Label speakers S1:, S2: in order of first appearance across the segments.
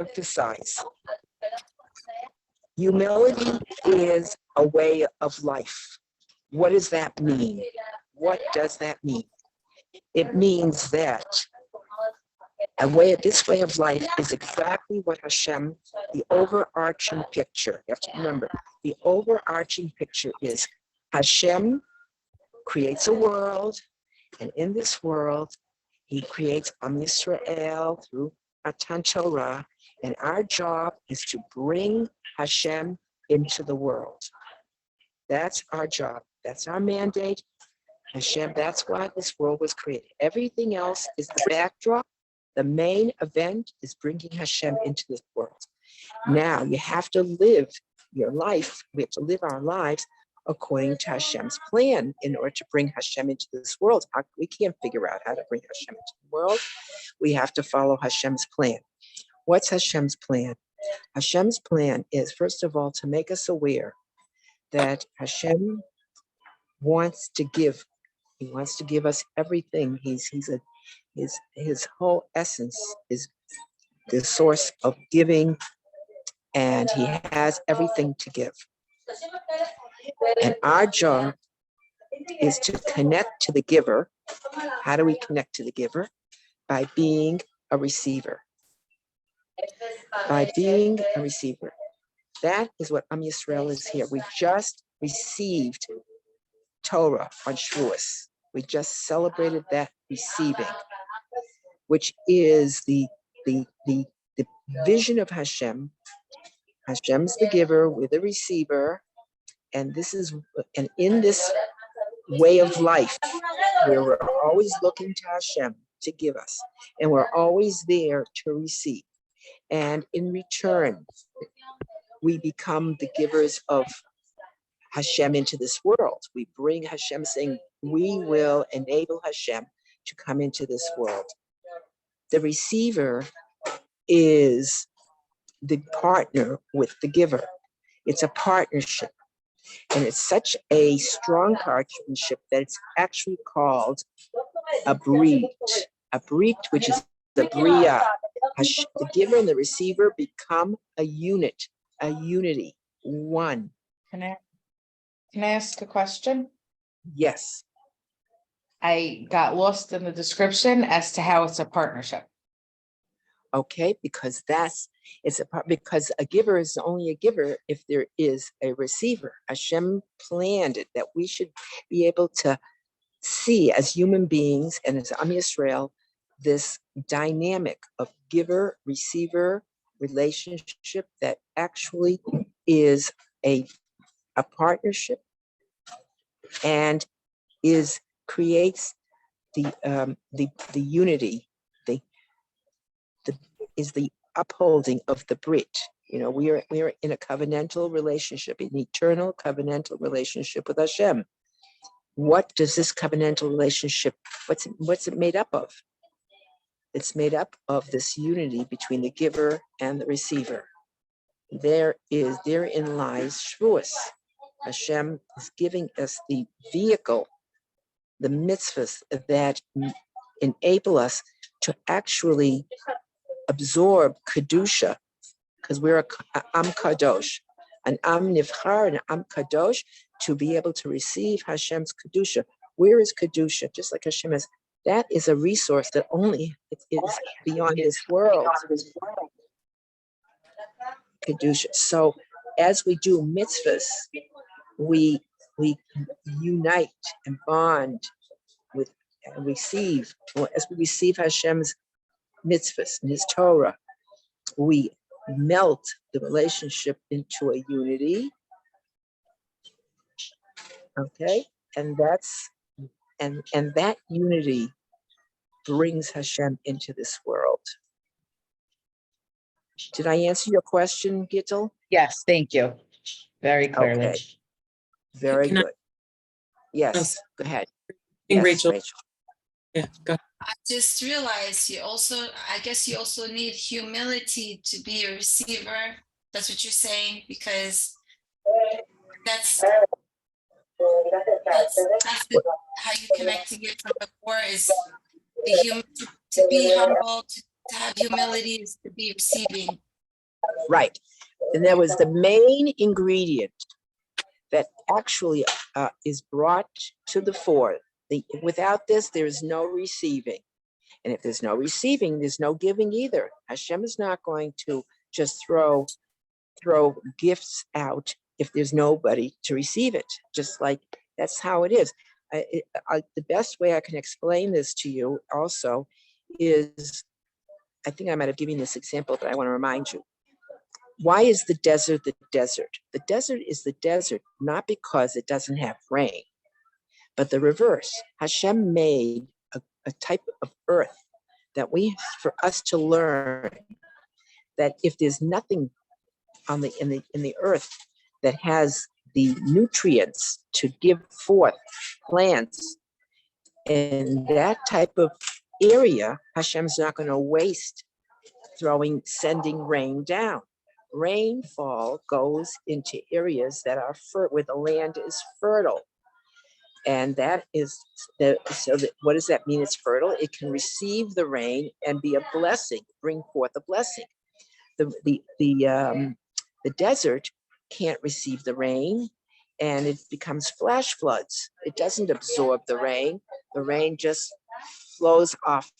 S1: emphasize. Humility is a way of life. What does that mean? What does that mean? It means that this way of life is exactly what Hashem, the overarching picture. You have to remember, the overarching picture is Hashem creates a world, and in this world, he creates Am Yisrael through Matan Torah, and our job is to bring Hashem into the world. That's our job. That's our mandate. Hashem, that's why this world was created. Everything else is the backdrop. The main event is bringing Hashem into this world. Now, you have to live your life. We have to live our lives according to Hashem's plan in order to bring Hashem into this world. We can't figure out how to bring Hashem into the world. We have to follow Hashem's plan. What's Hashem's plan? Hashem's plan is, first of all, to make us aware that Hashem wants to give. He wants to give us everything. His whole essence is the source of giving, and he has everything to give. And our job is to connect to the giver. How do we connect to the giver? By being a receiver. By being a receiver. That is what Am Yisrael is here. We just received Torah on Shavuos. We just celebrated that receiving, which is the vision of Hashem. Hashem's the giver, we're the receiver, and in this way of life, where we're always looking to Hashem to give us, and we're always there to receive. And in return, we become the givers of Hashem into this world. We bring Hashem, saying, we will enable Hashem to come into this world. The receiver is the partner with the giver. It's a partnership. And it's such a strong partnership that it's actually called a brit. A brit, which is the bria. The giver and the receiver become a unit, a unity, one.
S2: Can I ask a question?
S1: Yes.
S2: I got lost in the description as to how it's a partnership.
S1: Okay, because because a giver is only a giver if there is a receiver. Hashem planned it that we should be able to see as human beings and as Am Yisrael this dynamic of giver-receiver relationship that actually is a partnership and creates the unity, is the upholding of the Brit. We are in a covenantal relationship, an eternal covenantal relationship with Hashem. What does this covenantal relationship, what's it made up of? It's made up of this unity between the giver and the receiver. Therein lies Shavuos. Hashem is giving us the vehicle, the mitzvahs that enable us to actually absorb Kedusha, because we're a Am Kadosh, an Am Nivchar, and Am Kadosh, to be able to receive Hashem's Kedusha. Where is Kedusha? Just like Hashem is, that is a resource that only is beyond this world. Kedusha. So as we do mitzvahs, we unite and bond with and receive. As we receive Hashem's mitzvahs and his Torah, we melt the relationship into a unity. Okay, and that unity brings Hashem into this world. Did I answer your question, Gittel?
S2: Yes, thank you. Very clearly.
S1: Okay. Very
S3: Can I-
S1: good. Yes, go ahead.
S3: Hey,
S1: Yes,
S3: Rachel. Yeah, go ahead.
S4: I just realized I guess you also need humility to be a receiver. That's what you're saying, because that's how you connect to get from the core is to be humble, to have humility is to be receiving.
S1: Right. And that was the main ingredient that actually is brought to the fore. Without this, there is no receiving. And if there's no receiving, there's no giving either. Hashem is not going to just throw gifts out if there's nobody to receive it. Just like that's how it is. The best way I can explain this to you also is, I think I might have given this example, but I want to remind you. Why is the desert the desert? The desert is the desert not because it doesn't have rain, but the reverse. Hashem made a type of earth that for us to learn that if there's nothing in the earth that has the nutrients to give forth plants in that type of area, Hashem's not going to waste sending rain down. Rainfall goes into areas that are where the land is fertile. And that is what does that mean? It's fertile. It can receive the rain and be a blessing, bring forth a blessing. The desert can't receive the rain, and it becomes flash floods. It doesn't absorb the rain. The rain just flows off.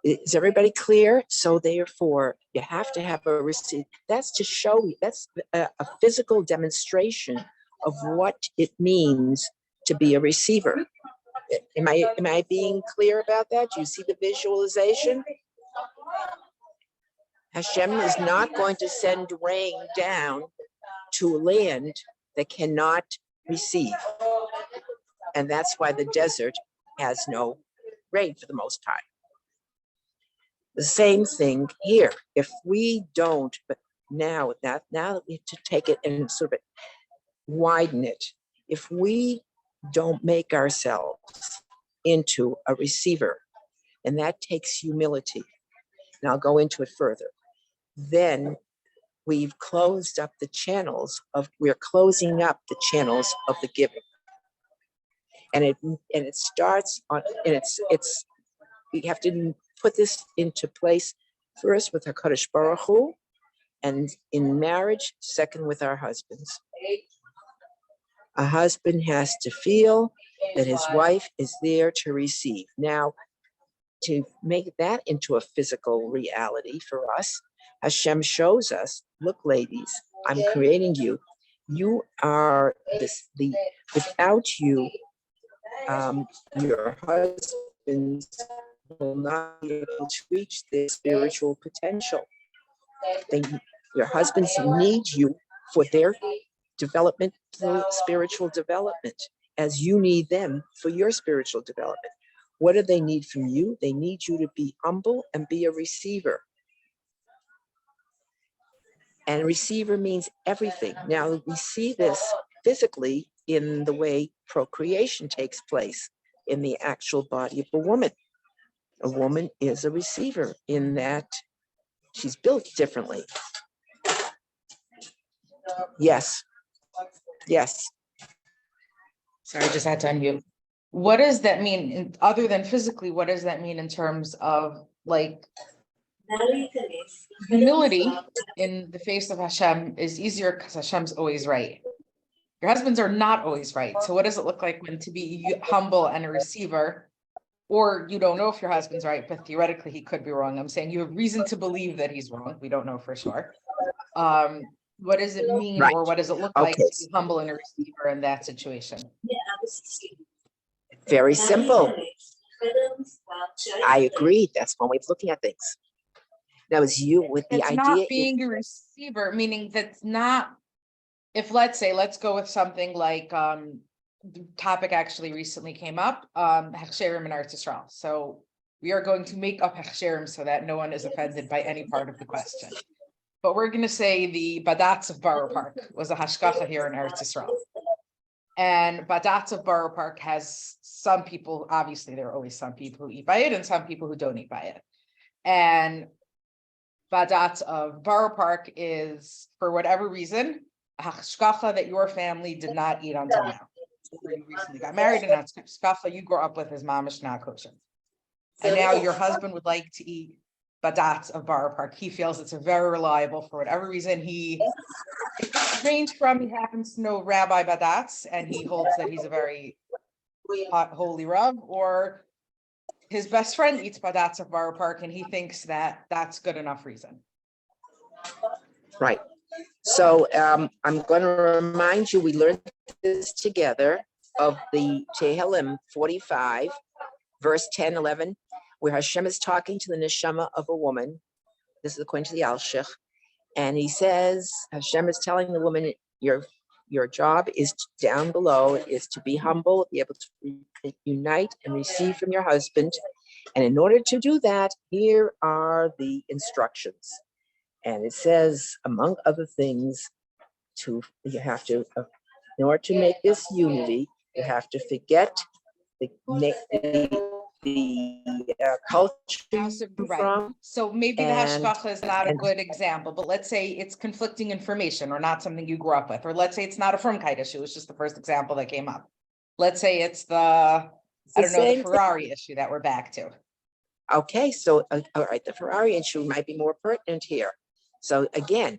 S1: Is everybody clear? So therefore, you have to have a receipt. That's to show you. That's a physical demonstration of what it means to be a receiver. Am I being clear about that? Do you see the visualization? Hashem is not going to send rain down to land that cannot receive. And that's why the desert has no rain for the most part. The same thing here. If we don't, but now that we have to take it and sort of widen it. If we don't make ourselves into a receiver, and that takes humility, and I'll go into it further, then we've closed up the channels we're closing up the channels of the giving. And it starts on, and it's we have to put this into place first with HaKadosh Baruch Hu, and in marriage, second with our husbands. A husband has to feel that his wife is there to receive. Now, to make that into a physical reality for us, Hashem shows us, look, ladies, I'm creating you. You are without you, your husbands will not be able to reach their spiritual potential. Your husbands need you for their developmental spiritual development, as you need them for your spiritual development. What do they need from you? They need you to be humble and be a receiver. And receiver means everything. Now, we see this physically in the way procreation takes place in the actual body of a woman. A woman is a receiver in that she's built differently. Yes. Yes.
S2: Sorry, I just had to unmute. What does that mean, other than physically, what does that mean in terms of like humility in the face of Hashem is easier because Hashem's always right. Your husbands are not always right. So what does it look like when to be humble and a receiver, or you don't know if your husband's right, but theoretically he could be wrong. I'm saying you have reason to believe that he's wrong. We don't know for sure. What does it mean,
S1: Right.
S2: or what does it look like to be humble and a receiver in that situation?
S1: Very simple. I agree. That's one way of looking at things. That was you with the
S2: It's
S1: idea.
S2: not being a receiver, meaning that's not, if let's go with something like the topic actually recently came up, Hechsherim in Eretz Yisrael. So we are going to make up Hechsherim so that no one is offended by any part of the question. But we're going to say the Badatz of Borough Park was a hashgacha here in Eretz Yisrael. And Badatz of Borough Park has some people, obviously there are always some people who eat by it and some people who don't eat by it. And Badatz of Borough Park is, for whatever reason, a hashgacha that your family did not eat until now. You recently got married, and that's hashgacha you grew up with is mamish not kosher. And now your husband would like to eat Badatz of Borough Park. He feels it's very reliable for whatever reason. He happens to know Rabbi Badatz, and he holds that he's a very hot, holy Rav, or his best friend eats Badatz of Borough Park, and he thinks that that's good enough reason.
S1: Right. So I'm going to remind you, we learned this together of the Tehillim 45, verse 10, 11, where Hashem is talking to the neshama of a woman. This is according to the Alshich. And he says, Hashem is telling the woman, your job is down below, is to be humble, be able to unite and receive from your husband. And in order to do that, here are the instructions. And it says, among other things, you have to, in order to make this unity, you have to forget the culture
S2: Right.
S1: from.
S2: So maybe the
S1: and-
S2: hashgacha is not a
S1: and-
S2: good example, but let's say it's conflicting information or not something you grew up with, or let's say it's not a frumkeit issue. It's just the first example that came up. Let's say it's the
S1: same thing.
S2: Ferrari issue that we're back to.
S1: Okay, so, all right, the Ferrari issue might be more pertinent here. So again,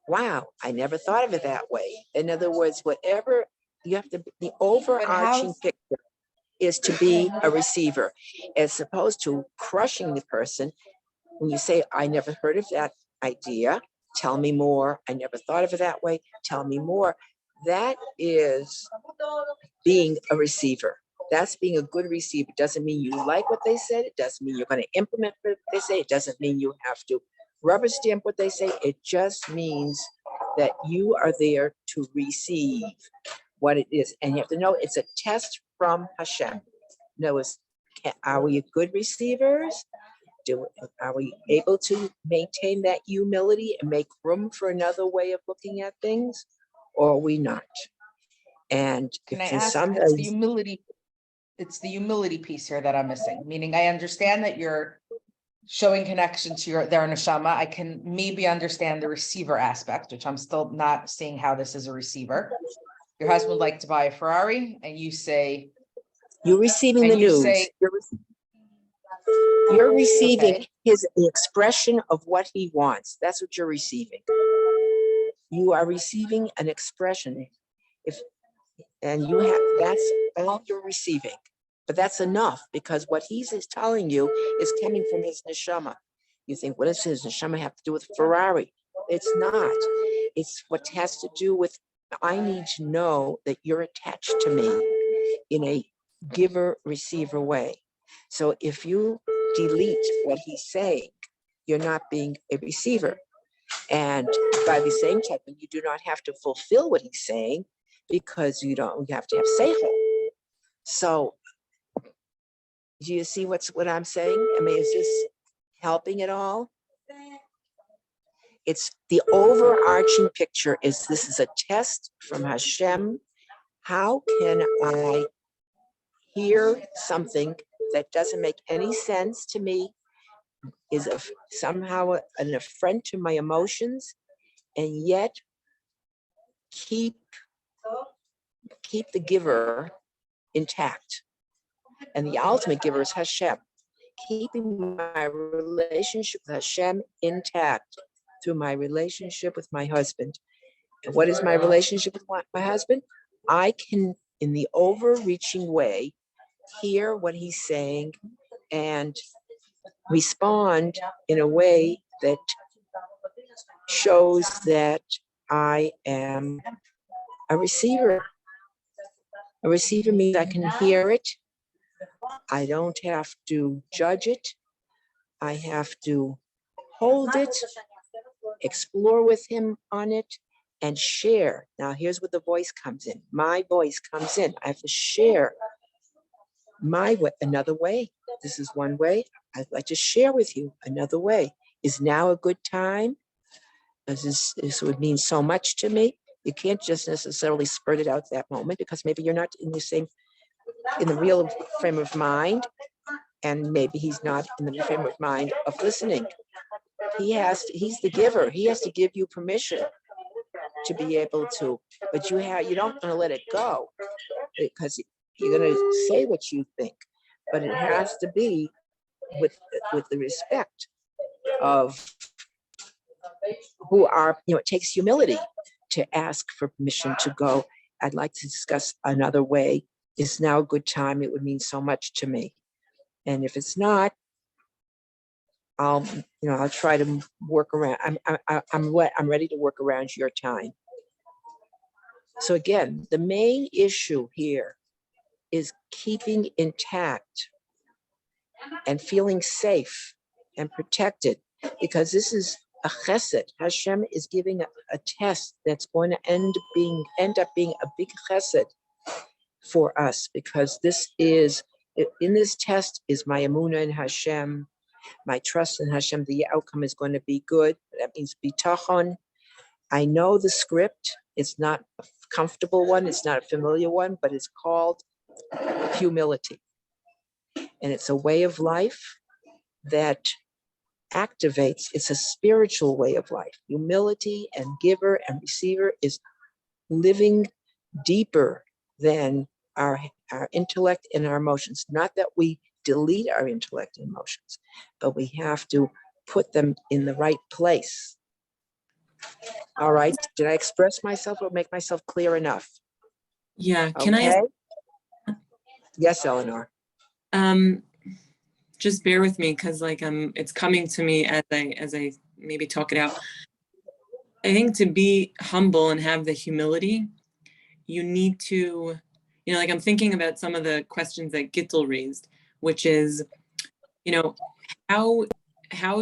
S1: wow, I never thought of it that way. In other words, whatever you have to, the overarching picture is to be a receiver, as opposed to crushing the person. When you say, I never heard of that idea, tell me more. I never thought of it that way, tell me more. That is being a receiver. That's being a good receiver. Doesn't mean you like what they said. It doesn't mean you're going to implement what they say. It doesn't mean you have to rubber stamp what they say. It just means that you are there to receive what it is. And you have to know it's a test from Hashem. No, are we good receivers? Are we able to maintain that humility and make room for another way of looking at things? Or are we not? And
S2: Can I
S1: if
S2: ask, it's the humility piece here that I'm missing, meaning I understand that you're showing connection to their neshama. I can maybe understand the receiver aspect, which I'm still not seeing how this is a receiver. Your husband would like to buy a Ferrari, and you say,
S1: you're receiving
S2: and
S1: the
S2: you
S1: news.
S2: say-
S1: You're receiving
S2: Okay.
S1: the expression of what he wants. That's what you're receiving. You are receiving an expression. And you have, that's all you're receiving. But that's enough, because what he's telling you is coming from his neshama. You think, what does his neshama have to do with Ferrari? It's not. It's what has to do with, I need to know that you're attached to me in a giver-receiver way. So if you delete what he's saying, you're not being a receiver. And by the same token, you do not have to fulfill what he's saying, because you have to have seichel. So do you see what I'm saying? I mean, is this helping at all? It's the overarching picture is this is a test from Hashem. How can I hear something that doesn't make any sense to me, is somehow an affront to my emotions, and yet keep the giver intact? And the ultimate giver is Hashem. Keeping my relationship with Hashem intact through my relationship with my husband. And what is my relationship with my husband? I can, in the overreaching way, hear what he's saying and respond in a way that shows that I am a receiver. A receiver means I can hear it. I don't have to judge it. I have to hold it, explore with him on it, and share. Now, here's where the voice comes in. My voice comes in. I have to share my way, another way. This is one way. I'd like to share with you another way. Is now a good time? This would mean so much to me. You can't just necessarily spurt it out that moment, because maybe you're not in the real frame of mind, and maybe he's not in the frame of mind of listening. He's the giver. He has to give you permission to be able to, but you don't want to let it go, because you're going to say what you think, but it has to be with the respect of who are, it takes humility to ask for permission to go. I'd like to discuss another way. Is now a good time? It would mean so much to me. And if it's not, I'll try to work around. I'm ready to work around your time. So again, the main issue here is keeping intact and feeling safe and protected, because this is a chesed. Hashem is giving a test that's going to end up being a big chesed for us, because this is, in this test is my emunah in Hashem, my trust in Hashem. The outcome is going to be good. That means bitachon. I know the script. It's not a comfortable one. It's not a familiar one, but it's called humility. And it's a way of life that activates. It's a spiritual way of life. Humility and giver and receiver is living deeper than our intellect and our emotions. Not that we delete our intellect and emotions, but we have to put them in the right place. All right. Did I express myself or make myself clear enough?
S3: Yeah.
S1: Okay.
S3: Can I
S1: Yes, Eleanor.
S3: just bear with me, because it's coming to me as I maybe talk it out. I think to be humble and have the humility, you need to, I'm thinking about some of the questions that Gittel raised, which is, how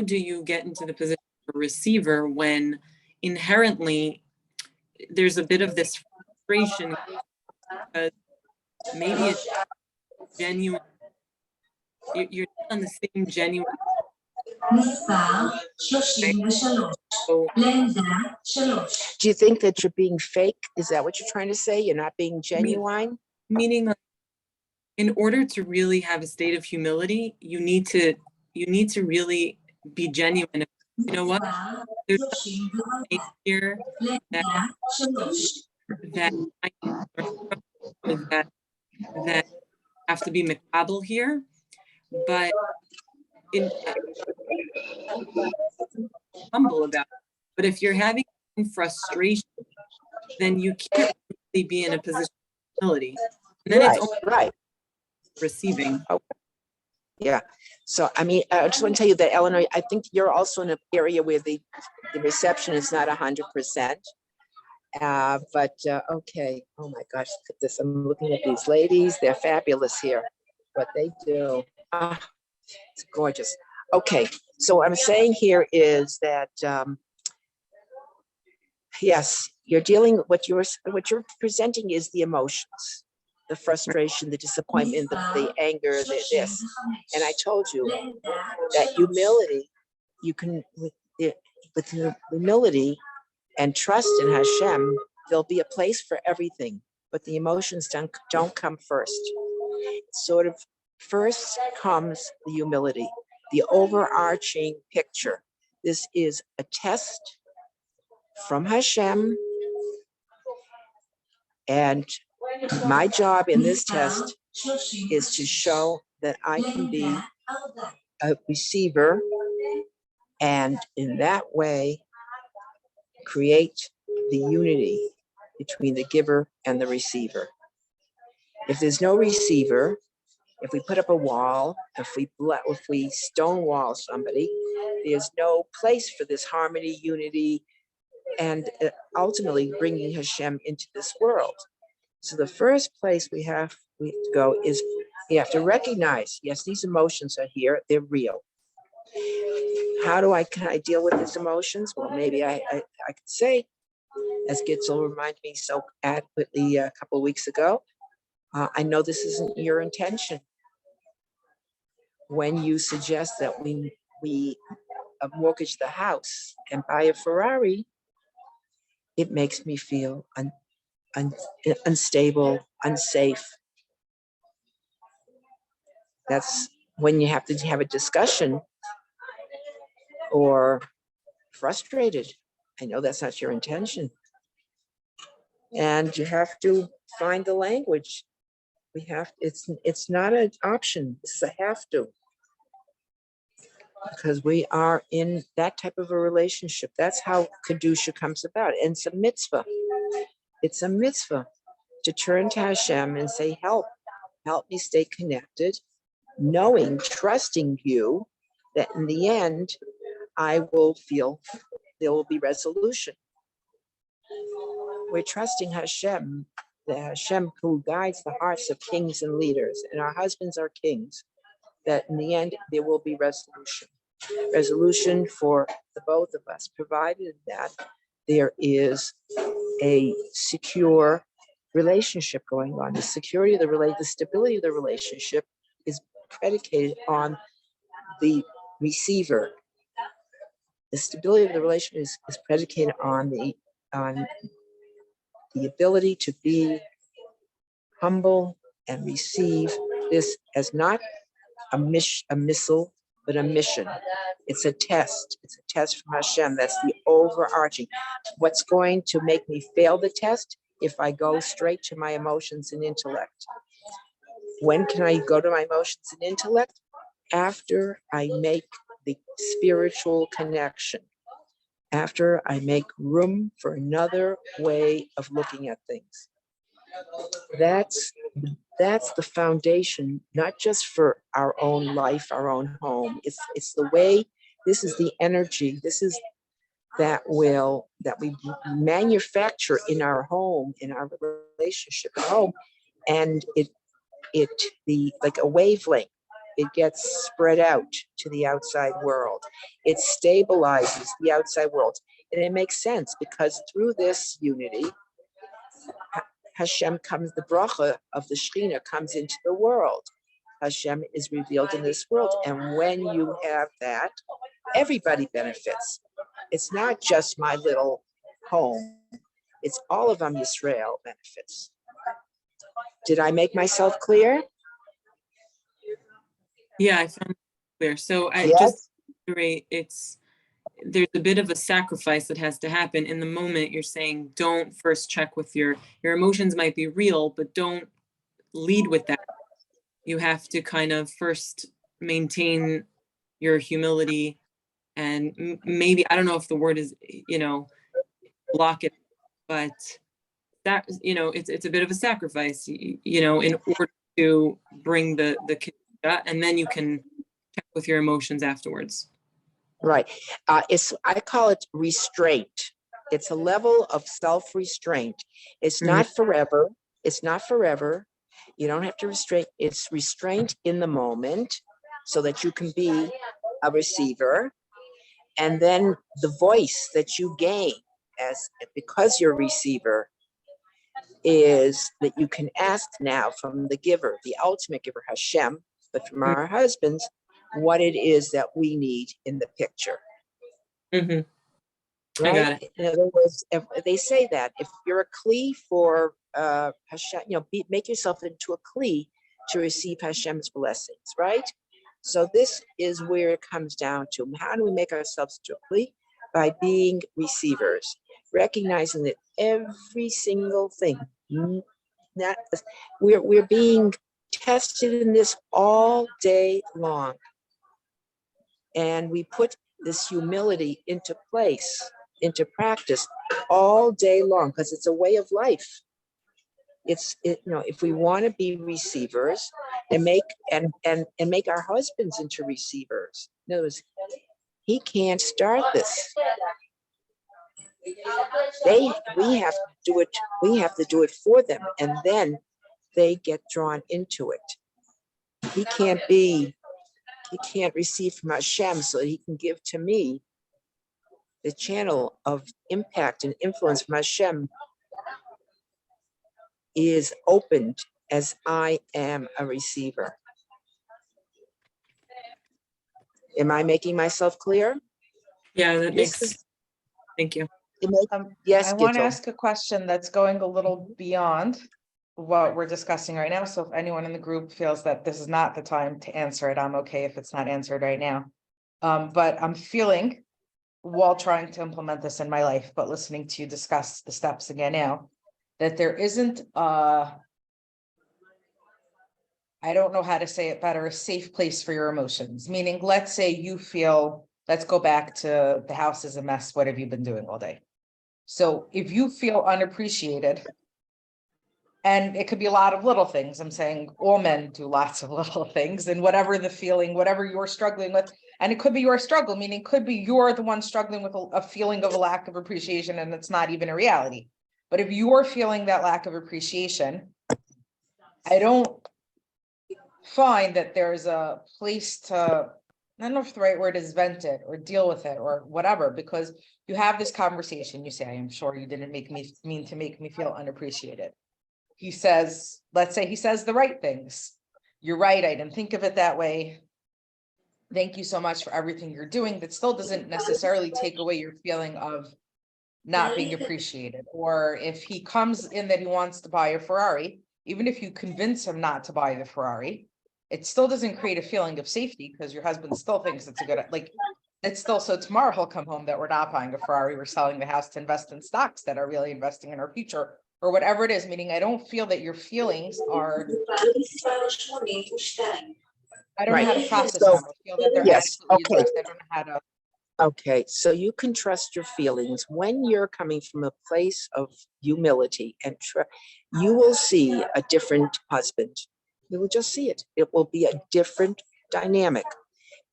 S3: do you get into the position of a receiver when inherently there's a bit of this frustration, because maybe it's genuine. You're not on the same genuine. So,
S1: Do you think that you're being fake? Is that what you're trying to say? You're not being genuine?
S3: meaning, in order to really have a state of humility, you need to really be genuine. You know what? There's something here that that have to be makabel here, but humble about it. But if you're having frustration, then you can't really be in a position of humility. And then
S1: Right,
S3: it's only
S1: right.
S3: receiving.
S1: Yeah. So, I just want to tell you that, Eleanor, I think you're also in an area where the reception is not 100%. Okay. Oh my gosh, look at this. I'm looking at these ladies. They're fabulous here. What they do. It's gorgeous. Okay. So what I'm saying here is that, yes, you're dealing, what you're presenting is the emotions, the frustration, the disappointment, the anger, this. And I told you that humility, you can, with humility and trust in Hashem, there'll be a place for everything, but the emotions don't come first. Sort of first comes the humility, the overarching picture. This is a test from Hashem, and my job in this test is to show that I can be a receiver, and in that way create the unity between the giver and the receiver. If there's no receiver, if we put up a wall, if we stonewall somebody, there's no place for this harmony, unity, and ultimately bringing Hashem into this world. So the first place we have to go is we have to recognize, yes, these emotions are here, they're real. How can I deal with these emotions? Well, maybe I could say, as Gitzel reminded me so adequately a couple of weeks ago, I know this isn't your intention. When you suggest that we mortgage the house and buy a Ferrari, it makes me feel unstable, unsafe. That's when you have to have a discussion or frustrated. I know that's not your intention. And you have to find the language. It's not an option. It's a have to. because we are in that type of a relationship. That's how Kedusha comes about. And it's a mitzvah. It's a mitzvah to turn to Hashem and say, help me stay connected, knowing, trusting you that in the end, I will feel there will be resolution. We're trusting Hashem, the Hashem who guides the hearts of kings and leaders, and our husbands are kings, that in the end, there will be resolution. Resolution for the both of us, provided that there is a secure relationship going on. The security of the stability of the relationship is predicated on the receiver. The stability of the relationship is predicated on the ability to be humble and receive this as not a missile, but a mission. It's a test. It's a test from Hashem. That's the overarching. What's going to make me fail the test? If I go straight to my emotions and intellect. When can I go to my emotions and intellect? After I make the spiritual connection. After I make room for another way of looking at things. That's the foundation, not just for our own life, our own home. It's the way, this is the energy, this is that we manufacture in our home, in our relationship at home, and like a wavelength, it gets spread out to the outside world. It stabilizes the outside world. And it makes sense because through this unity, Hashem comes, the bracha of the Shekhinah comes into the world. Hashem is revealed in this world. And when you have that, everybody benefits. It's not just my little home. It's all of Am Yisrael benefits. Did I make myself clear?
S3: Yeah, I found it clear. So I
S1: Yes.
S3: just reiterate, there's a bit of a sacrifice that has to happen in the moment. You're saying don't first check with your emotions might be real, but don't lead with that. You have to kind of first maintain your humility and maybe, I don't know if the word is, block it, but that, it's a bit of a sacrifice, in order to bring the kedusha, and then you can check with your emotions afterwards.
S1: Right. I call it restraint. It's a level of self-restraint. It's not forever. It's not forever. You don't have to restrain. It's restraint in the moment so that you can be a receiver. And then the voice that you gain because you're a receiver is that you can ask now from the giver, the ultimate giver, Hashem, but from our husbands, what it is that we need in the picture.
S3: Mm-hmm.
S1: Right?
S3: I got it.
S1: In other words, if they say that if you're a kli for Hashem, make yourself into a kli to receive Hashem's blessings, right? So this is where it comes down to. How do we make ourselves into a kli? By being receivers, recognizing that every single thing, we're being tested in this all day long. And we put this humility into place, into practice all day long, because it's a way of life. If we want to be receivers and make our husbands into receivers. In other words, he can't start this. We have to do it. We have to do it for them, and then they get drawn into it. He can't receive from Hashem so that he can give to me. The channel of impact and influence from Hashem is opened as I am a receiver. Am I making myself clear?
S3: Yeah, that makes sense. Thank you.
S1: Yes,
S2: I want to
S1: Gittel.
S2: ask a question that's going a little beyond what we're discussing right now. So if anyone in the group feels that this is not the time to answer it, I'm okay if it's not answered right now. But I'm feeling, while trying to implement this in my life, but listening to you discuss the steps again now, that there isn't a I don't know how to say it better, a safe place for your emotions. Meaning, let's say you feel, let's go back to the house is a mess. What have you been doing all day? So if you feel unappreciated, and it could be a lot of little things. I'm saying all men do lots of little things, and whatever the feeling, whatever you're struggling with, and it could be your struggle, meaning it could be you're the one struggling with a feeling of a lack of appreciation, and it's not even a reality. But if you're feeling that lack of appreciation, I don't find that there's a place to, I don't know if the right word is vent it or deal with it or whatever, because you have this conversation, you say, I am sure you didn't mean to make me feel unappreciated. He says, let's say he says the right things. You're right, I didn't think of it that way. Thank you so much for everything you're doing. That still doesn't necessarily take away your feeling of not being appreciated. Or if he comes in that he wants to buy a Ferrari, even if you convince him not to buy the Ferrari, it still doesn't create a feeling of safety because your husband still thinks it's a good, like, it's still, so tomorrow he'll come home that we're not buying a Ferrari, we're selling the house to invest in stocks that are really investing in our future, or whatever it is. Meaning, I don't feel that your feelings are, I don't know how to process
S1: So,
S2: them. I feel that they're
S1: yes,
S2: adequately
S1: okay.
S2: addressed. I don't know how to.
S1: Okay, so you can trust your feelings when you're coming from a place of humility and you will see a different husband. You will just see it. It will be a different dynamic.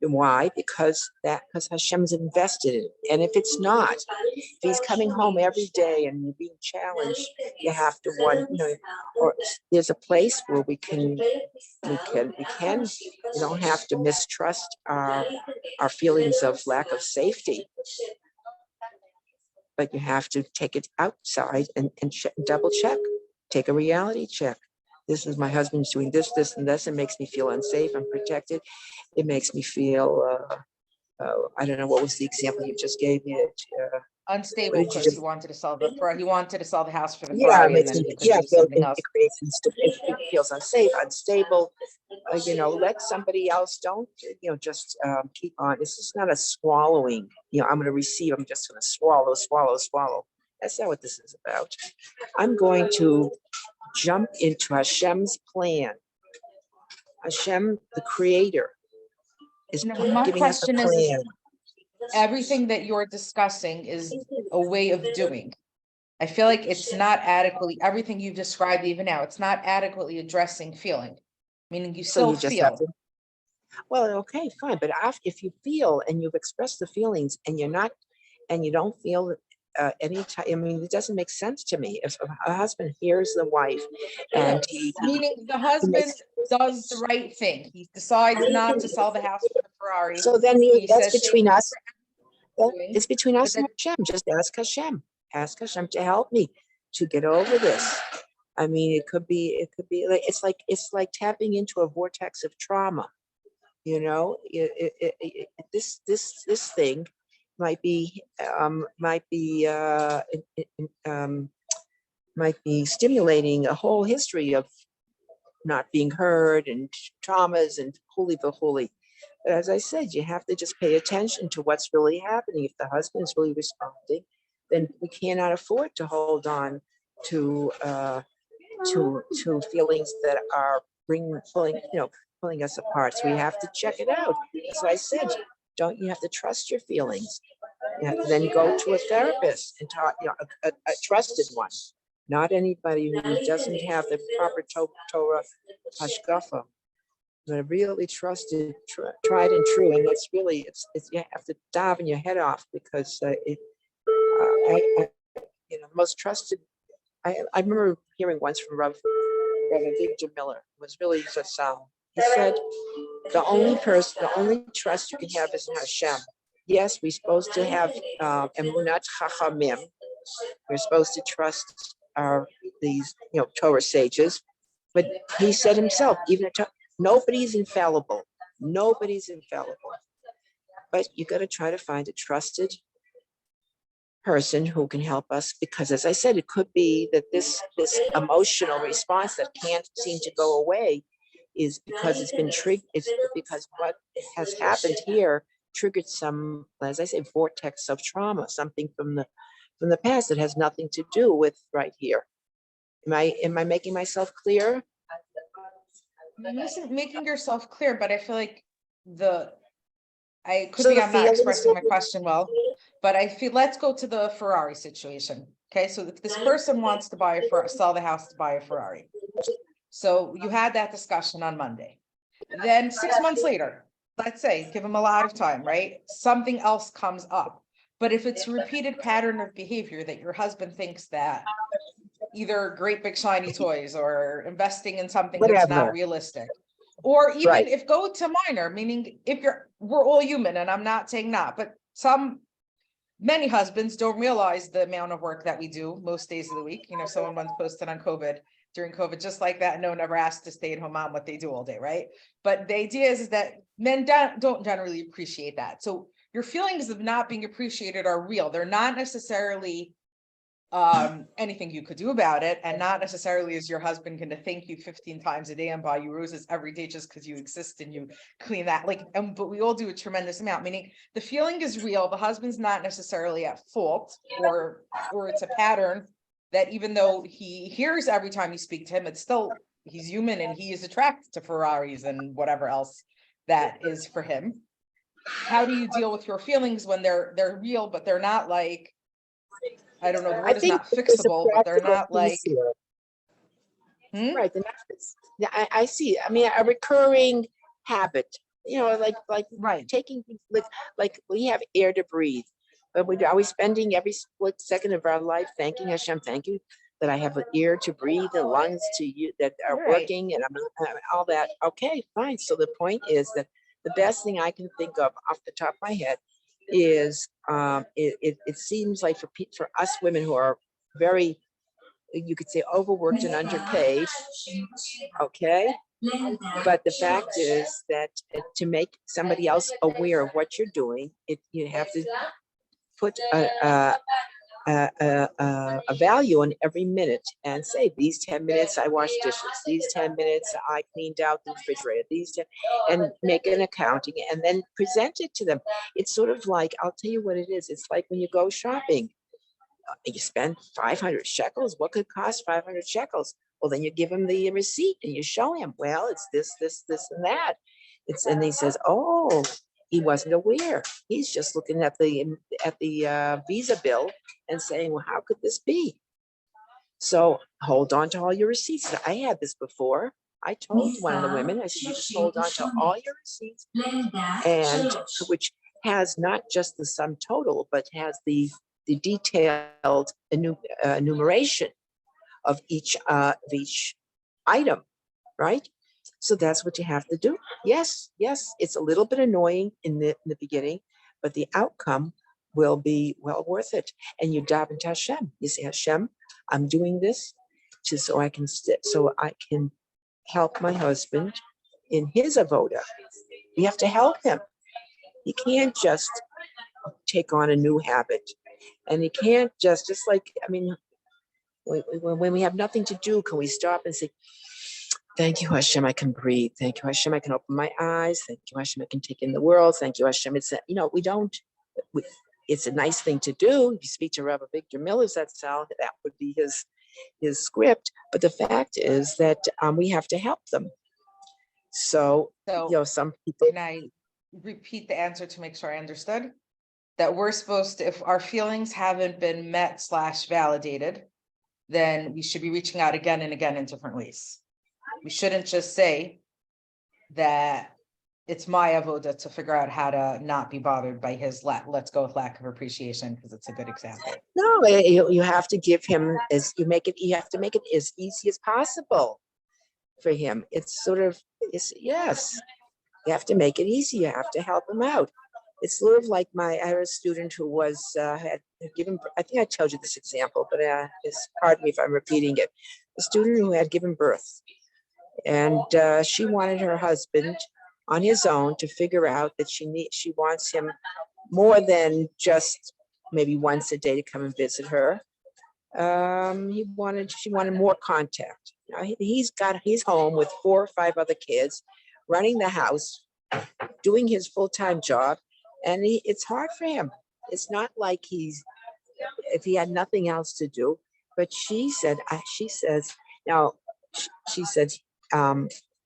S1: And why? Because Hashem's invested in it. And if it's not, if he's coming home every day and you're being challenged, you have to or there's a place where we can, you don't have to mistrust our feelings of lack of safety, but you have to take it outside and double check, take a reality check. This is my husband's doing this, this, and this. It makes me feel unsafe, unprotected. It makes me feel, I don't know, what was the example you just gave me?
S2: Unstable
S1: What did you
S2: because he
S1: just?
S2: wanted to sell the house for the
S1: Yeah,
S2: Ferrari, and then he could do something else.
S1: it creates it feels unsafe, unstable. Let somebody else, don't, just keep on. This is not a swallowing, I'm going to receive, I'm just going to swallow, swallow, swallow. That's not what this is about. I'm going to jump into Hashem's plan. Hashem, the creator, is
S2: No, my
S1: giving us a
S2: question is
S1: plan.
S2: everything that you're discussing is a way of doing. I feel like it's not adequately, everything you've described even now, it's not adequately addressing feeling, meaning you
S1: So
S2: still
S1: you just have
S2: feel.
S1: to, well, okay, fine. But if you feel and you've expressed the feelings and you don't feel any time, I mean, it doesn't make sense to me. If a husband hears the wife and he
S2: Meaning the husband does the right thing. He decides not to sell the house for the Ferrari.
S1: so then
S2: He
S1: that's
S2: says,
S1: between
S2: "Thank you
S1: us.
S2: for doing,"
S1: It's between
S2: but
S1: us
S2: then
S1: and Hashem. Just ask Hashem. Ask Hashem to help me to get over this. I mean, it could be like it's like tapping into a vortex of trauma. This thing might be might be stimulating a whole history of not being heard and traumas and holy. But as I said, you have to just pay attention to what's really happening. If the husband is really responding, then we cannot afford to hold on to feelings that are pulling us apart. So we have to check it out. As I said, you have to trust your feelings. You have to then go to a therapist and talk, a trusted one, not anybody who doesn't have the proper Torah hashkafa, but really trusted, tried and true. And it's really, you have to dive in your head off because the most trusted. I remember hearing once from Reverend Victor Miller, was really just he said, the only trust you can have is in Hashem. Yes, we're supposed to have emunat chachamim. We're supposed to trust these Torah sages, but he said himself, nobody's infallible. Nobody's infallible. But you got to try to find a trusted person who can help us, because as I said, it could be that this emotional response that can't seem to go away is because it's been triggered. It's because what has happened here triggered some, as I say, vortex of trauma, something from the past that has nothing to do with right here. Am I making myself clear?
S2: making yourself clear, but I feel like I could
S1: So
S2: be,
S1: the
S2: I'm not
S1: feelings-
S2: expressing my question well, but I feel, let's go to the Ferrari situation. Okay, so if this person wants to buy a Ferrari, sell the house to buy a Ferrari. So you had that discussion on Monday. Then 6 months later, let's say, give them a lot of time, right? Something else comes up. But if it's a repeated pattern of behavior that your husband thinks that either great big shiny toys or investing in something that's not
S1: Whatever.
S2: realistic, or even
S1: Right.
S2: if go to minor, meaning if we're all human, and I'm not saying not, but many husbands don't realize the amount of work that we do most days of the week. You know, someone once posted on COVID, during COVID, just like that, no one ever asked a stay-at-home mom what they do all day, right? But the idea is that men don't generally appreciate that. So your feelings of not being appreciated are real. They're not necessarily anything you could do about it, and not necessarily is your husband going to thank you 15 times a day and buy you roses every day just because you exist and you clean that, like, but we all do a tremendous amount, meaning the feeling is real. The husband's not necessarily at fault, or it's a pattern that even though he hears every time you speak to him, it's still, he's human and he is attracted to Ferraris and whatever else that is for him. How do you deal with your feelings when they're real, but they're not like, I don't know, the
S1: I
S2: word is
S1: think
S2: not
S1: there's a
S2: fixable, but they're
S1: practical
S2: not like,
S1: piece here.
S2: hmm?
S1: Right. Yeah, I see. I mean, a recurring habit, like
S2: Right.
S1: taking things like we have air to breathe, but are we spending every split second of our life thanking Hashem? Thank you that I have an ear to breathe and lungs to you that are
S2: Right.
S1: working, and all that. Okay, fine. So the point is that the best thing I can think of off the top of my head is it seems like for us women who are very, you could say, overworked and underpaid. Okay. But the fact is that to make somebody else aware of what you're doing, you have to put a value on every minute and say, these 10 minutes I washed dishes, these 10 minutes I cleaned out the refrigerator, these 10, and make an accounting and then present it to them. It's sort of like, I'll tell you what it is. It's like when you go shopping, you spend 500 shekels. What could cost 500 shekels? Well, then you give him the receipt and you show him, well, it's this, and that. And he says, oh, he wasn't aware. He's just looking at the Visa bill and saying, well, how could this be? So hold on to all your receipts. I had this before. I told one of the women, I said, you just hold on to all your receipts, and which has not just the sum total, but has the detailed enumeration of each item, right? So that's what you have to do. Yes, it's a little bit annoying in the beginning, but the outcome will be well worth it. And you dive into Hashem. You say, Hashem, I'm doing this so I can help my husband in his avoda. You have to help him. You can't just take on a new habit. And you can't just like, I mean, when we have nothing to do, can we stop and say, thank you, Hashem, I can breathe. Thank you, Hashem, I can open my eyes. Thank you, Hashem, I can take in the world. Thank you, Hashem. It's a nice thing to do. If you speak to Rabbi Victor Miller's that would be his script. But the fact is that we have to help them. So some people.
S2: Can I repeat the answer to make sure I understood? That we're supposed to, if our feelings haven't been met / validated, then we should be reaching out again and again in different ways. We shouldn't just say that it's my avoda to figure out how to not be bothered by his let's go with lack of appreciation, because it's a good example.
S1: No, you have to give him you have to make it as easy as possible for him. Yes, you have to make it easy. You have to help him out. It's sort of like I had a student who was had given, I think I told you this example, but pardon me if I'm repeating it. A student who had given birth, and she wanted her husband on his own to figure out that she wants him more than just maybe once a day to come and visit her. She wanted more contact. Now he's home with 4 or 5 other kids, running the house, doing his full-time job, and it's hard for him. It's not like if he had nothing else to do. But she says,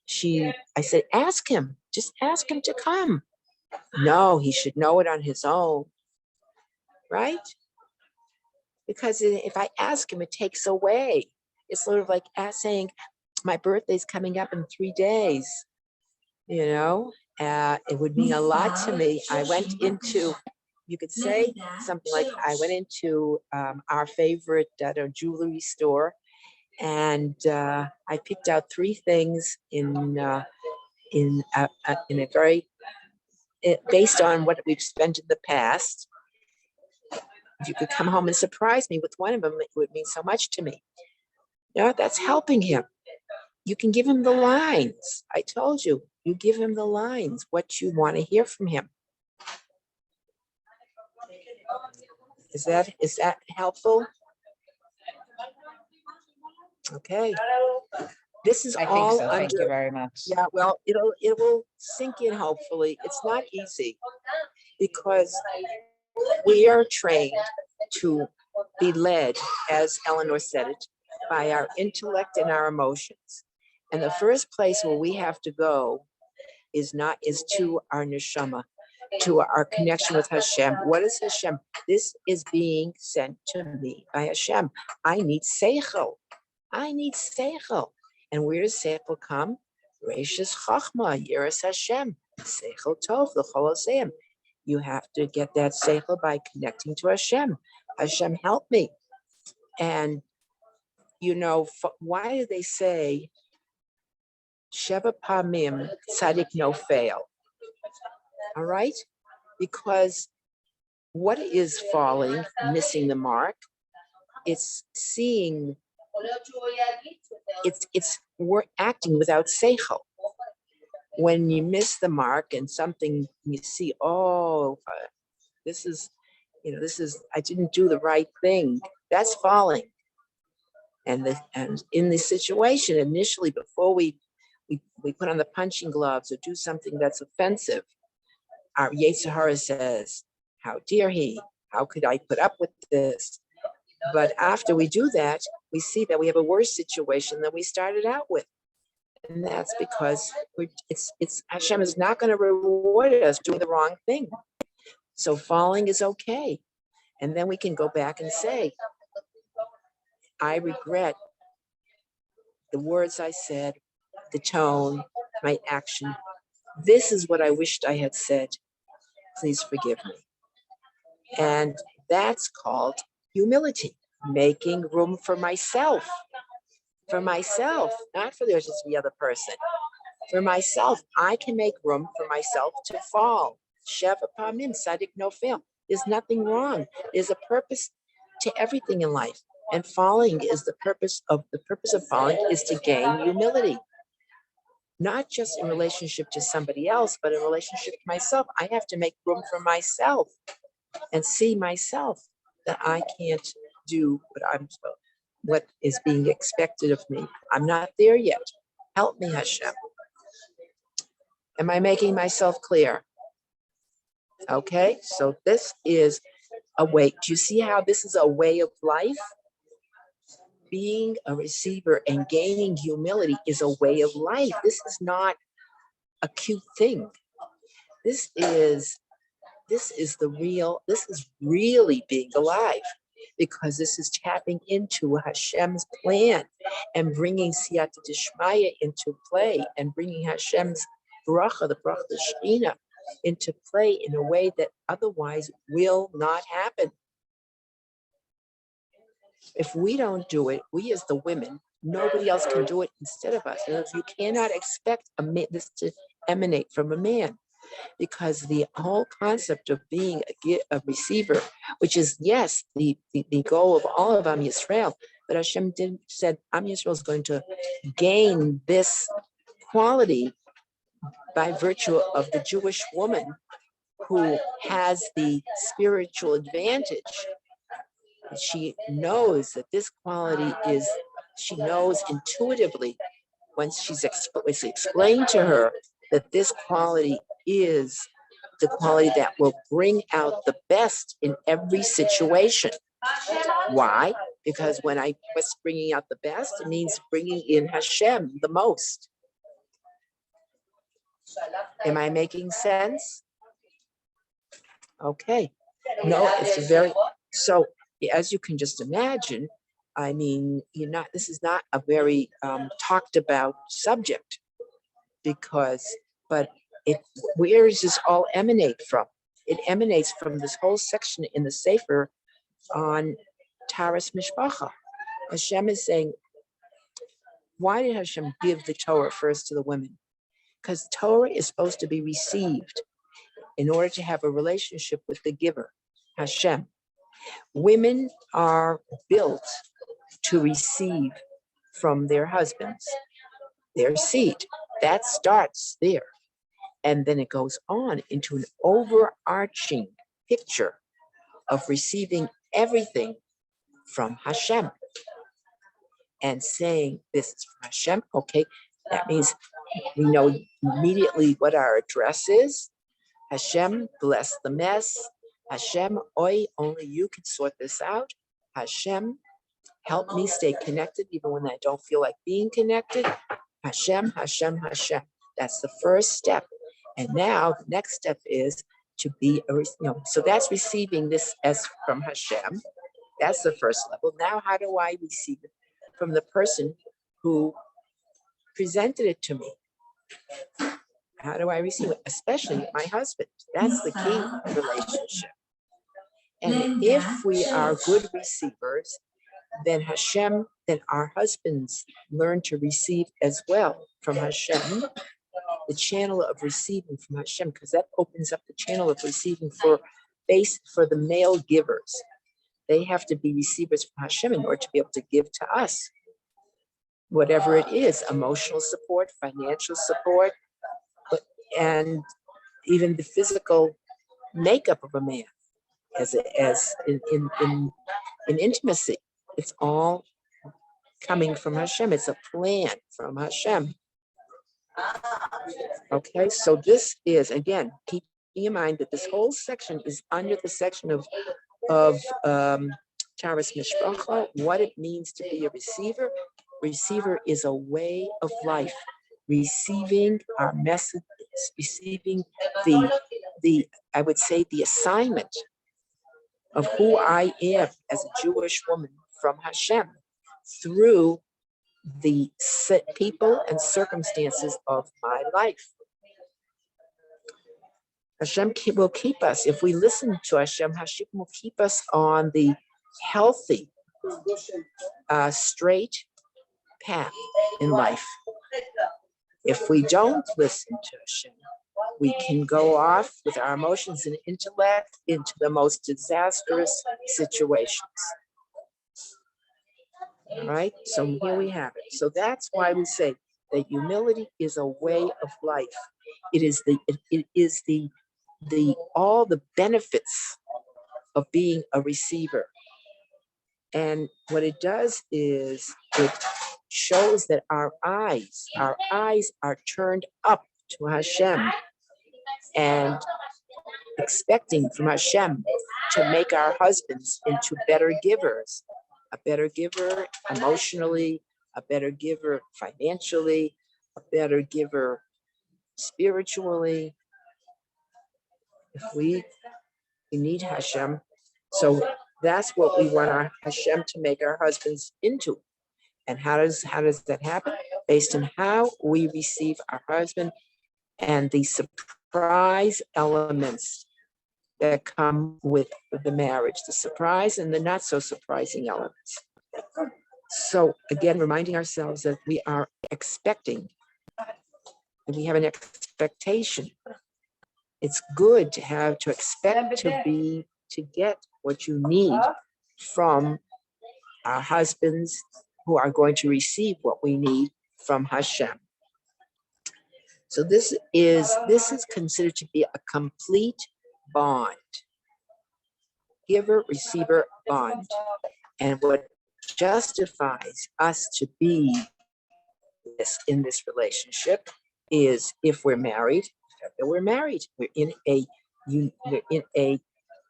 S1: I said, ask him, just ask him to come. No, he should know it on his own, right? Because if I ask him, it takes away. It's sort of like saying, my birthday's coming up in 3 days, you know? It would mean a lot to me. I went into, you could say something like, I went into our favorite jewelry store, and I picked out 3 things in a very, based on what we've spent in the past. If you could come home and surprise me with one of them, it would mean so much to me. You know, that's helping him. You can give him the lines. I told you, you give him the lines, what you want to hear from him. Is that helpful? Okay. This is
S2: I think
S1: all
S2: so. Thank you
S1: under,
S2: very much.
S1: yeah, well, it will sink in, hopefully. It's not easy because we are trained to be led, as Eleanor said it, by our intellect and our emotions. And the first place where we have to go is to our neshama, to our connection with Hashem. What is Hashem? This is being sent to me by Hashem. I need seichel. I need seichel. And where does seichel come? Reishis chachma, yiras Hashem, seichel tov, l'chol haseim. You have to get that seichel by connecting to Hashem. Hashem, help me. And, you know, why do they say Sheva Pamim Tzadik no fail? All right? Because what is falling, missing the mark? It's seeing, we're acting without seichel. When you miss the mark and something you see, this is, I didn't do the right thing. That's falling. And in this situation, initially, before we put on the punching gloves or do something that's offensive, our Yetzer Hara says, how dare he? How could I put up with this? But after we do that, we see that we have a worse situation than we started out with. And that's because Hashem is not going to reward us doing the wrong thing. So falling is okay. And then we can go back and say, I regret the words I said, the tone, my action. This is what I wished I had said. Please forgive me. And that's called humility, making room for myself, not for there's just the other person. For myself, I can make room for myself to fall. Sheva Pamim, Tzadik no fail. There's nothing wrong. There's a purpose to everything in life. And falling is the purpose of falling is to gain humility. Not just in relationship to somebody else, but in relationship to myself. I have to make room for myself and see myself that I can't do what is being expected of me. I'm not there yet. Help me, Hashem. Am I making myself clear? Okay, so this is a way. Do you see how this is a way of life? Being a receiver and gaining humility is a way of life. This is not a cute thing. This is really being alive, because this is tapping into Hashem's plan and bringing Siyata Dishmaya into play and bringing Hashem's bracha, the Shekhinah, into play in a way that otherwise will not happen. If we don't do it, we as the women, nobody else can do it instead of us. And you cannot expect this to emanate from a man, because the whole concept of being a receiver, which is, yes, the goal of all of Am Yisrael, but Hashem said Am Yisrael is going to gain this quality by virtue of the Jewish woman who has the spiritual advantage. She knows that this quality is, she knows intuitively when it's explained to her that this quality is the quality that will bring out the best in every situation. Why? Because when I was bringing out the best, it means bringing in Hashem the most. Am I making sense? Okay. No, it's a very, so as you can just imagine, I mean, this is not a very talked about subject because, but where does this all emanate from? It emanates from this whole section in the Sefer on Taras Mishpacha. Hashem is saying, why did Hashem give the Torah first to the women? Because Torah is supposed to be received in order to have a relationship with the giver, Hashem. Women are built to receive from their husbands, their seed. That starts there. And then it goes on into an overarching picture of receiving everything from Hashem and saying, this is from Hashem. Okay, that means we know immediately what our address is. Hashem, bless the mess. Hashem, oi, only you can sort this out. Hashem, help me stay connected even when I don't feel like being connected. Hashem, Hashem, Hashem. That's the first step. And now the next step is to be so that's receiving this as from Hashem. That's the first level. Now, how do I receive it from the person who presented it to me? How do I receive it? Especially my husband. That's the key relationship. And if we are good receivers, then Hashem, then our husbands learn to receive as well from Hashem, the channel of receiving from Hashem, because that opens up the channel of receiving for the male givers. They have to be receivers from Hashem in order to be able to give to us, whatever it is, emotional support, financial support, and even the physical makeup of a man as in intimacy. It's all coming from Hashem. It's a plan from Hashem. Okay, so this is, again, keep in mind that this whole section is under the section of Taras Mishpacha, what it means to be a receiver. Receiver is a way of life. Receiving our message, receiving the I would say the assignment of who I am as a Jewish woman from Hashem through the people and circumstances of my life. Hashem will keep us. If we listen to Hashem, Hashem will keep us on the healthy, straight path in life. If we don't listen to Hashem, we can go off with our emotions and intellect into the most disastrous situations. All right, so here we have it. So that's why we say that humility is a way of life. It is all the benefits of being a receiver. And what it does is it shows that our eyes are turned up to Hashem and expecting from Hashem to make our husbands into better givers, a better giver emotionally, a better giver financially, a better giver spiritually. If we need Hashem, so that's what we want our Hashem to make our husbands into. And how does that happen? Based on how we receive our husband and the surprise elements that come with the marriage, the surprise and the not so surprising elements. So again, reminding ourselves that we are expecting, and we have an expectation. It's good to expect to get what you need from our husbands who are going to receive what we need from Hashem. So this is considered to be a complete bond, giver-receiver bond. And what justifies us to be in this relationship is if we're married, we're in a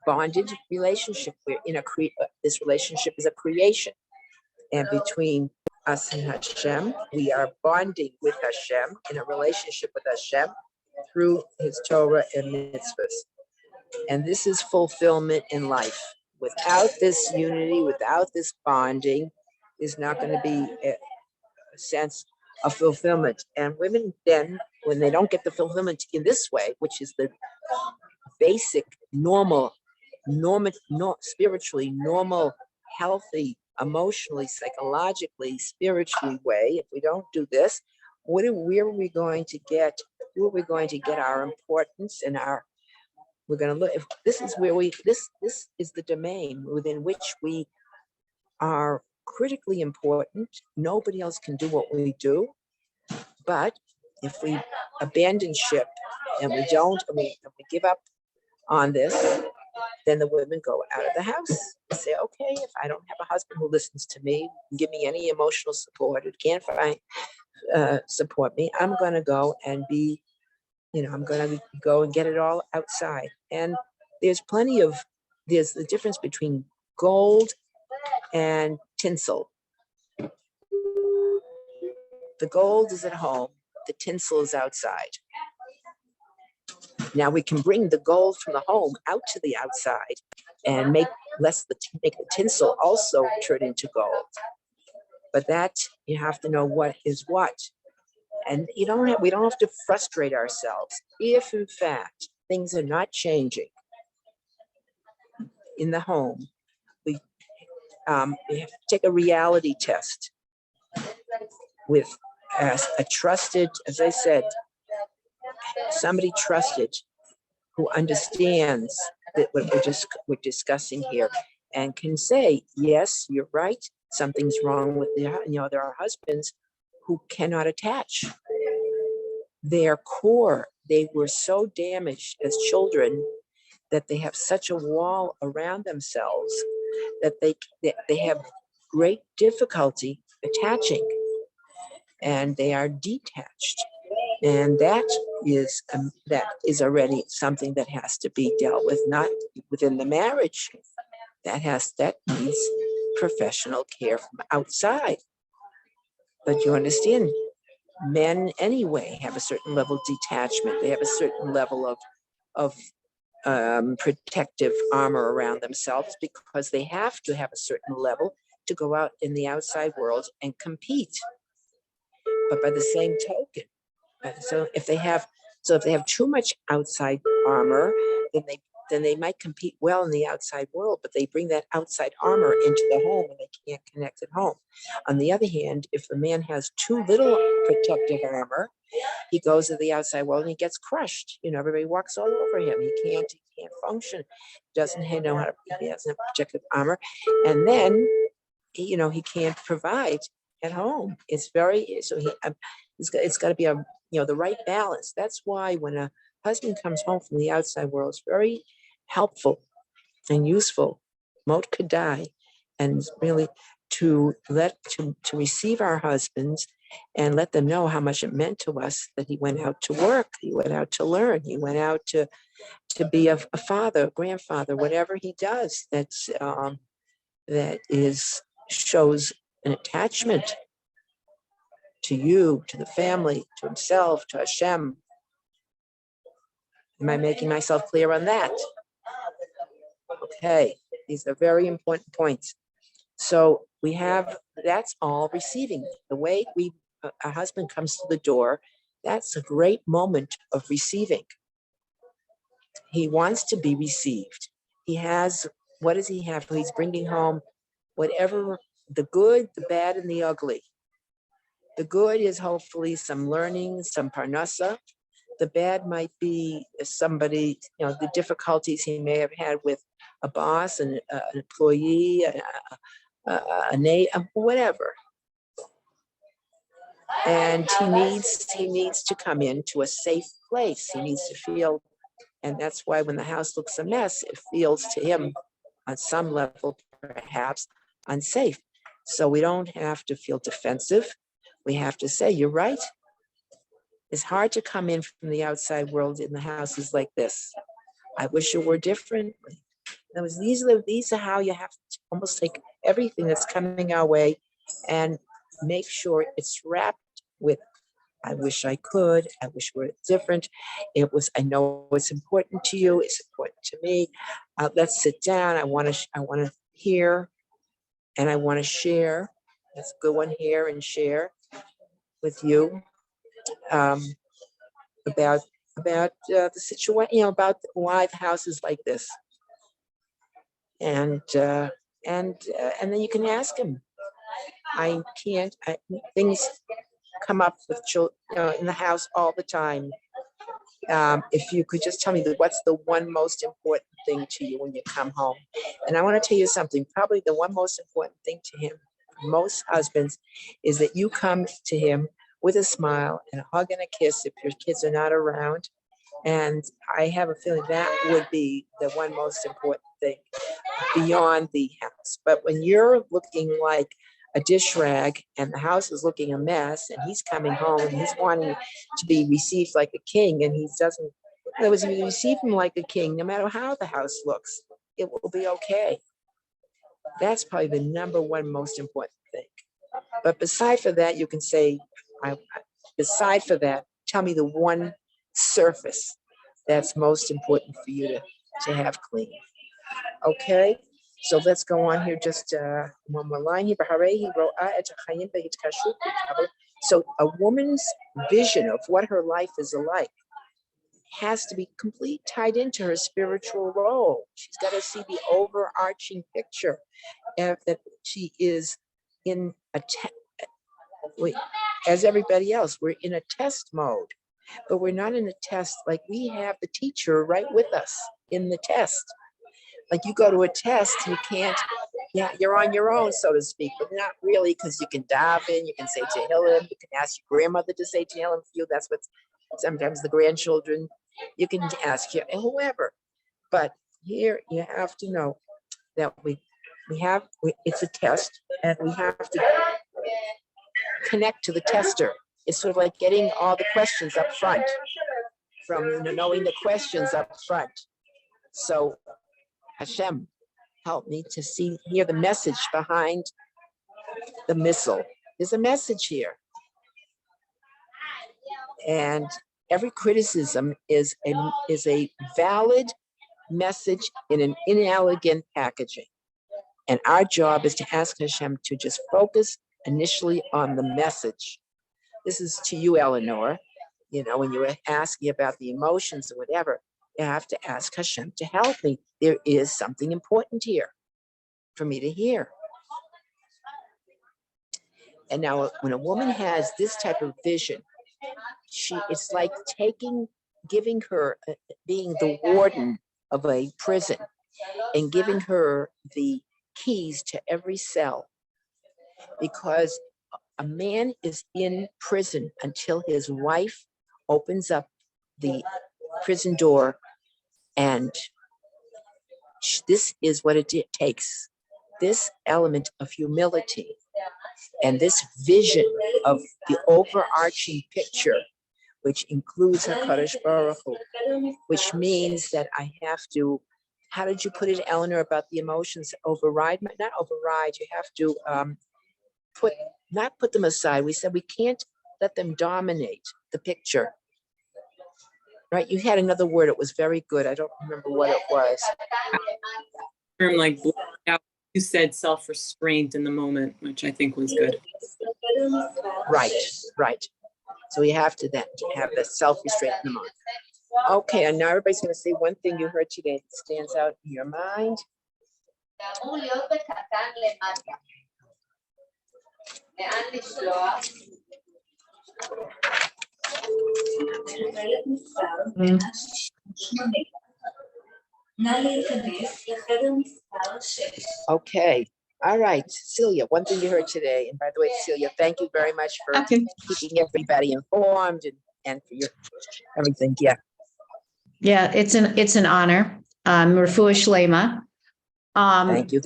S1: bonded relationship. This relationship is a creation. And between us and Hashem, we are bonding with Hashem in a relationship with Hashem through his Torah and mitzvahs. And this is fulfillment in life. Without this unity, without this bonding, there's not going to be a sense of fulfillment. And women then, when they don't get the fulfillment in this way, which is the basic, spiritually normal, healthy, emotionally, psychologically, spiritually way, if we don't do this, where are we going to get? Who are we going to get our importance and our? We're going to look. If this is where this is the domain within which we are critically important. Nobody else can do what we do. But if we abandon ship and we don't, and we give up on this, then the women go out of the house and say, okay, if I don't have a husband who listens to me, give me any emotional support, who can't find support me, I'm going to go and be, I'm going to go and get it all outside. And there's the difference between gold and tinsel. The gold is at home, the tinsel is outside. Now we can bring the gold from the home out to the outside and make the tinsel also turn into gold. But that you have to know what is what. And we don't have to frustrate ourselves if in fact things are not changing in the home. We have to take a reality test with a trusted, as I said, somebody trusted who understands that what we're discussing here and can say, yes, you're right, something's wrong with there are husbands who cannot attach. Their core, they were so damaged as children that they have such a wall around themselves that they have great difficulty attaching, and they are detached. And that is already something that has to be dealt with, not within the marriage. That needs professional care from outside. But you understand, men anyway have a certain level of detachment. They have a certain level of protective armor around themselves because they have to have a certain level to go out in the outside world and compete. But by the same token, so if they have too much outside armor, then they might compete well in the outside world, but they bring that outside armor into the home and they can't connect at home. On the other hand, if the man has too little protective armor, he goes to the outside world and he gets crushed. Everybody walks all over him. He can't function. He doesn't know how to. He doesn't have protective armor, and then he can't provide at home. It's got to be the right balance. That's why when a husband comes home from the outside world, it's very helpful and useful, Mot Kadai, and really to receive our husbands and let them know how much it meant to us that he went out to work, he went out to learn, he went out to be a father, a grandfather, whatever he does that shows an attachment to you, to the family, to himself, to Hashem. Am I making myself clear on that? Okay, these are very important points. So that's all receiving. The way a husband comes to the door, that's a great moment of receiving. He wants to be received. What does he have? He's bringing home whatever, the good, the bad, and the ugly. The good is hopefully some learning, some parnasa. The bad might be somebody, the difficulties he may have had with a boss, an employee, whatever. And he needs to come into a safe place. He needs to feel, and that's why when the house looks a mess, it feels to him on some level, perhaps unsafe. So we don't have to feel defensive. We have to say, you're right. It's hard to come in from the outside world in the houses like this. I wish it were differently. These are how you have to almost take everything that's coming our way and make sure it's wrapped with I wish I could. I wish we were different. I know it's important to you. It's important to me. Let's sit down. I want to hear and I want to share. That's a good one, hear and share with you about the situation, about why the house is like this. And then you can ask him. Things come up with children, in the house all the time. If you could just tell me what's the one most important thing to you when you come home. And I want to tell you something, probably the one most important thing to him, most husbands, is that you come to him with a smile and a hug and a kiss if your kids are not around. And I have a feeling that would be the one most important thing beyond the house. But when you're looking like a dish rag and the house is looking a mess and he's coming home and he's wanting to be received like a king and he doesn't, in other words, if you receive him like a king, no matter how the house looks, it will be okay. That's probably the number one most important thing. But beside for that, you can say, beside for that, tell me the one surface that's most important for you to have clean. Okay, so let's go on here. Just one more line here. So a woman's vision of what her life is like has to be completely tied into her spiritual role. She's got to see the overarching picture that she is in as everybody else, we're in a test mode, but we're not in a test like we have the teacher right with us in the test. Like you go to a test, you can't, you're on your own, so to speak, but not really, because you can dive in, you can say Tehillim, you can ask your grandmother to say Tehillim for you. That's what sometimes the grandchildren, you can ask whoever. But here you have to know that it's a test and we have to connect to the tester. It's sort of like getting all the questions up front, from knowing the questions up front. So Hashem, help me to hear the message behind the missile. There's a message here. And every criticism is a valid message in an inelegant packaging. And our job is to ask Hashem to just focus initially on the message. This is to you, Eleanor. When you were asking about the emotions or whatever, you have to ask Hashem to help me. There is something important here for me to hear. And now when a woman has this type of vision, it's like giving her, being the warden of a prison and giving her the keys to every cell. Because a man is in prison until his wife opens up the prison door, and this is what it takes. This element of humility and this vision of the overarching picture, which includes HaKadosh Baruch Hu, which means that I have to, how did you put it, Eleanor, about the emotions? Not override, you have to not put them aside. We said we can't let them dominate the picture. Right? You had another word. It was very good. I don't remember what it was.
S3: Term like you said self-restraint in the moment, which I think was good.
S1: Right. So we have to have the self-restraint in the moment. Okay, and now everybody's going to say one thing you heard today that stands out in your mind. Okay. All right, Celia, one thing you heard today, and by the way, Celia, thank you very much for keeping everybody informed and for your everything.
S5: Yeah, it's an honor. Refuah Shlema.
S1: Thank you.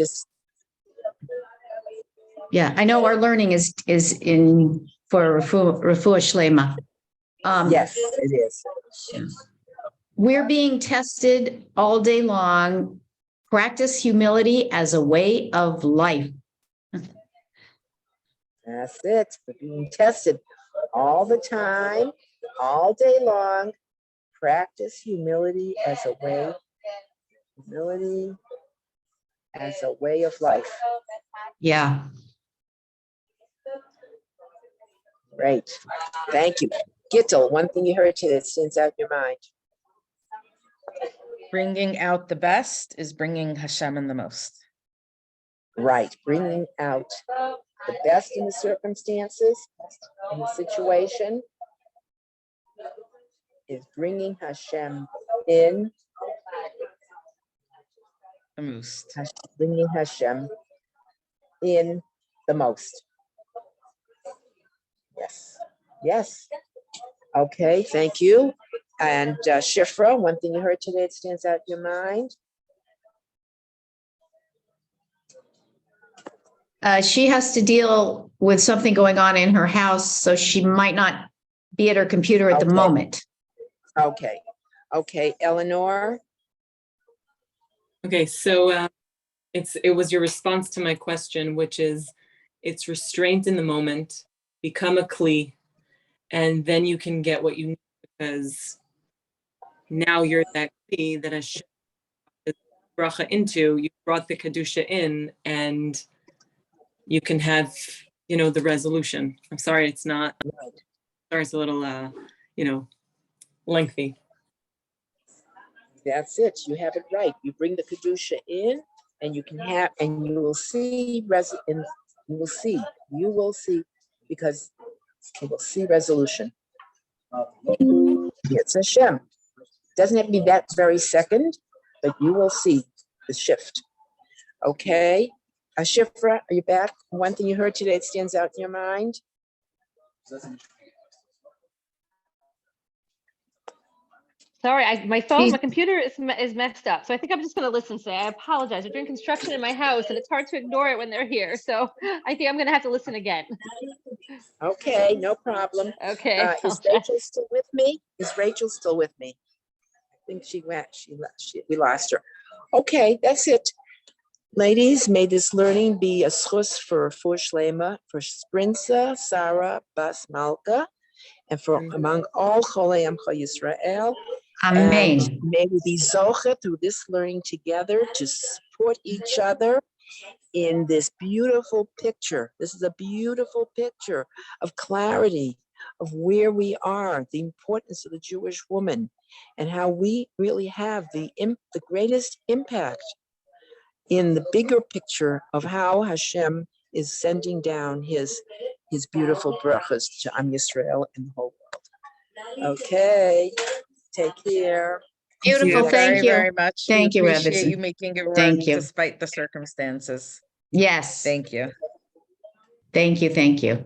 S5: Yeah, I know our learning is in for Refuah Shlema.
S1: Yes, it is.
S5: We're being tested all day long. Practice humility as a way of life.
S1: That's it. We're being tested all the time, all day long. Practice humility as a way, humility as a way of life.
S5: Yeah.
S1: Great. Thank you. Gittel, one thing you heard today that stands out in your mind.
S2: Bringing out the best is bringing Hashem in the most.
S1: Right. Bringing out the best in the circumstances, in the situation, is bringing Hashem in,
S2: The most.
S1: bringing Hashem in the most. Yes. Yes. Okay, thank you. And Shifra, one thing you heard today that stands out in your mind.
S5: She has to deal with something going on in her house, so she might not be at her computer at the
S1: Okay.
S5: moment.
S1: Okay. Okay, Eleanor.
S3: Okay, so it was your response to my question, which is it's restraint in the moment, become a kli, and then you can get what you need because now you're that kli that Hashem is bracha into. You brought the kedusha in, and you can have the resolution. I'm sorry, it's not. Sorry, it's a little lengthy.
S1: That's it. You have it right. You bring the kedusha in, and you can have, and you will see you will see, because you will see resolution. It's Hashem. Doesn't have to be that very second, but you will see the shift. Okay. Shifra, are you back? One thing you heard today that stands out in your mind?
S6: Sorry, my phone,
S5: She's-
S6: my computer is messed up. So I think I'm just going to listen today. I apologize. We're doing construction in my house and it's hard to ignore it when they're here. So I think I'm going to have to listen again.
S1: Okay, no problem.
S6: Okay.
S1: Is
S6: apologize.
S1: Rachel still with me? Is Rachel still with me? I think she went. We lost her. Okay, that's it. Ladies, may this learning be a schus for Shlema, for Sprinza, Sarah, Bas Malka, and for among all Cholei Amcha Yisrael. And
S5: Amen.
S1: may we be zoche through this learning together to support each other in this beautiful picture. This is a beautiful picture of clarity of where we are, the importance of the Jewish woman, and how we really have the greatest impact in the bigger picture of how Hashem is sending down his beautiful brachas to Am Yisrael and the whole world. Okay, take care.
S5: Beautiful.
S2: You
S5: Thank
S2: very,
S5: you.
S2: very much.
S5: Thank
S2: We
S5: you,
S2: appreciate
S5: Rebbetzin.
S2: you making it work
S5: Thank you.
S2: despite the circumstances.
S5: Yes.
S2: Thank you.
S5: Thank you. Thank you.